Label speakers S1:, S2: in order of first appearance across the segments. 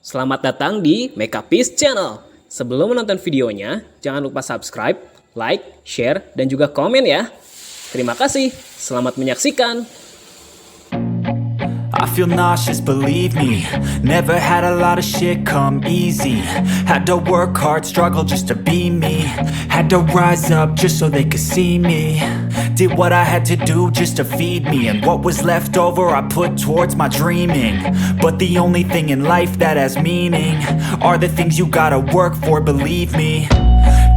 S1: Selamat datang di Makeupiece Channel. Sebelum menonton videonya, jangan lupa subscribe, like, share, dan juga komen ya. Terima kasih, selamat menyaksikan.
S2: I feel nauseous, believe me. Never had a lot of shit come easy. Had to work hard, struggle just to be me. Had to rise up just so they could see me. Did what I had to do just to feed me. And what was left over I put towards my dreaming. But the only thing in life that has meaning are the things you gotta work for, believe me.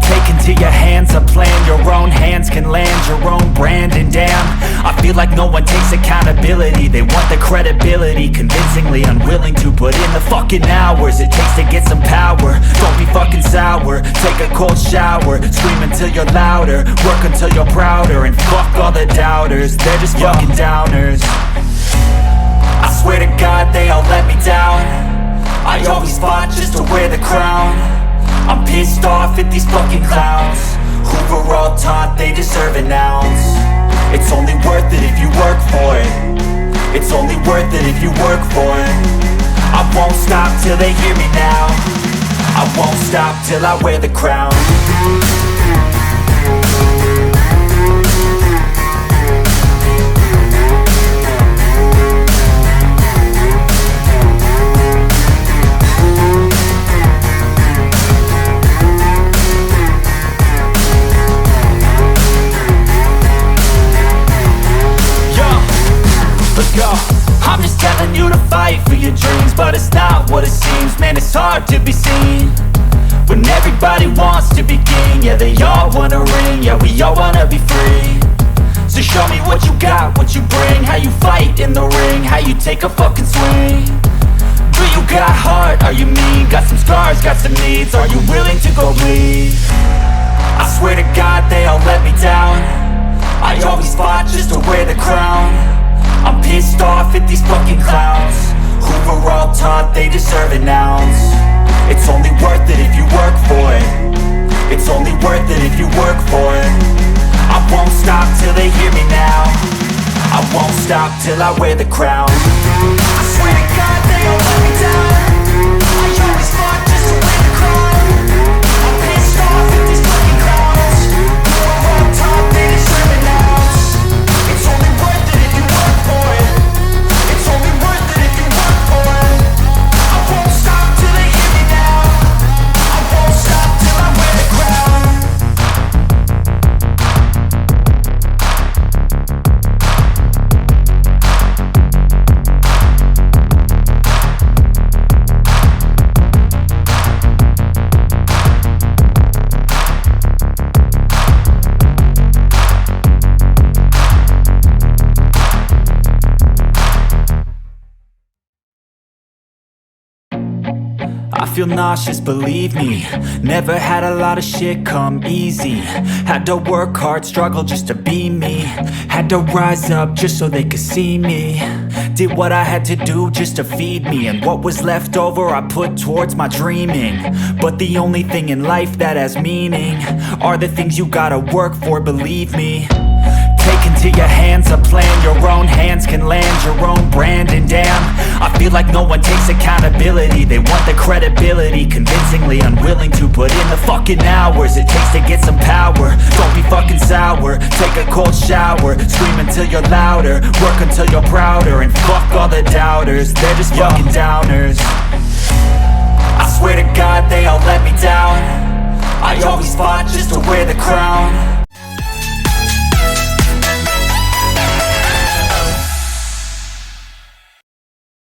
S2: Take into your hands a plan. Your own hands can land your own brand. And damn, I feel like no one takes accountability. They want the credibility, convincingly unwilling to put in the fucking hours it takes to get some power. Don't be fucking sour, take a cold shower. Scream until you're louder, work until you're prouder. And fuck all the doubters, they're just fucking downers. I swear to God they all let me down. I always fought just to wear the crown. I'm pissed off at these fucking clowns who were all taught they deserve an ounce. It's only worth it if you work for it. It's only worth it if you work for it. I won't stop till they hear me now. I won't stop till I wear the crown. Let's go. I'm just telling you to fight for your dreams, but it's not what it seems. Man, it's hard to be seen when everybody wants to be king. Yeah, they all wanna ring. Yeah, we all wanna be free. So show me what you got, what you bring. How you fight in the ring, how you take a fucking swing. Do you got heart? Are you mean? Got some scars, got some needs. Are you willing to go bleed? I swear to God they all let me down. I always fought just to wear the crown. I'm pissed off at these fucking clowns who were all taught they deserve an ounce. It's only worth it if you work for it. It's only worth it if you work for it. I won't stop till they hear me now. I won't stop till I wear the crown. I swear to God they all let me down. I always fought just to wear the crown. I'm pissed off at these fucking clowns who were all taught they deserve an ounce. It's only worth it if you work for it. It's only worth it if you work for it. I won't stop till they hear me now. I won't stop till I wear the crown. I feel nauseous, believe me. Never had a lot of shit come easy. Had to work hard, struggle just to be me. Had to rise up just so they could see me. Did what I had to do just to feed me. And what was left over I put towards my dreaming. But the only thing in life that has meaning are the things you gotta work for, believe me. Take into your hands a plan. Your own hands can land your own brand. And damn, I feel like no one takes accountability. They want the credibility, convincingly unwilling to put in the fucking hours it takes to get some power. Don't be fucking sour, take a cold shower. Scream until you're louder, work until you're prouder. And fuck all the doubters, they're just fucking downers. I swear to God they all let me down. I always fought just to wear the crown.